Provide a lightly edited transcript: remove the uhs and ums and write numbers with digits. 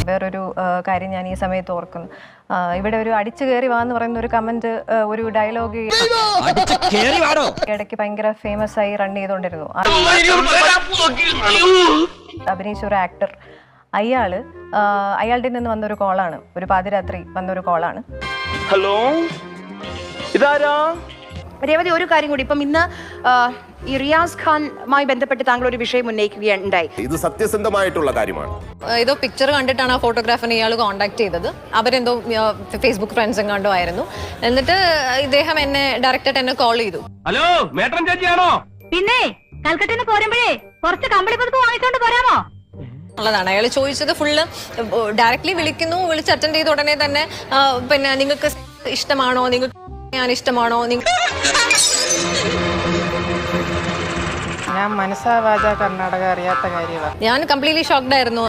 വേറൊരു കാര്യം ഞാൻ ഈ സമയത്ത് ഓർക്കുന്നു. ഇവിടെ ഒരു അടിച്ചു കയറി വാന്ന് പറയുന്ന ഒരു കമന്റ്, ഒരു ഡയലോഗ് ഇടയ്ക്ക് ഭയങ്കര ഫേമസ് ആയി റൺ ചെയ്തോണ്ടിരുന്നു. അഭിനയിച്ച ഒരു ആക്ടർ, അയാളുടെ നിന്ന് വന്നൊരു കോളാണ്, ഒരു പാതിരാത്രി വന്നൊരു കോളാണ്. ഹലോ, ഇതാരാ? രേവതി, ഒരു കാര്യം കൂടി. ഇപ്പം ഇന്ന് ഈ റിയാസ് ഖാനുമായി ബന്ധപ്പെട്ട് താങ്കൾ ഒരു വിഷയം ഉന്നയിക്കുകയുണ്ടായി. ഇത് സത്യസന്ധമായിട്ടുള്ള കാര്യമാണ്. ഏതോ പിക്ചർ കണ്ടിട്ടാണ് ആ ഫോട്ടോഗ്രാഫറിനെ ഇയാൾ കോൺടാക്ട് ചെയ്തത്. അവരെന്തോ ഫേസ്ബുക്ക് ഫ്രണ്ട്സും കണ്ടോ ആയിരുന്നു. എന്നിട്ട് ഇദ്ദേഹം ഡയറക്റ്റായിട്ട് കോൾ ചെയ്തു. ഹലോ, മേട്രൻ ചേച്ചിയാണോ? പിന്നെ കൽക്കട്ടയിൽ പോരുമ്പോഴേ കുറച്ച് കമ്പിളി പുതുപ്പ് വാങ്ങിച്ചോണ്ട് പോരാമോ ഉള്ളതാണ് അയാൾ ചോദിച്ചത്. ഫുള്ള് ഡയറക്ട്ലി വിളിക്കുന്നു, വിളിച്ച് അറ്റൻഡ് ചെയ്ത ഉടനെ തന്നെ പിന്നെ നിങ്ങൾക്ക് ഇഷ്ടമാണോ, നിങ്ങൾക്ക് ഞാൻ ഇഷ്ടമാണോ, ഞാൻ മനസ്സാ വാച കർണാടക അറിയാത്ത കാര്യമാണ്. ഞാൻ കംപ്ലീറ്റ്ലി ഷോക്ക്ഡ് ആയിരുന്നു.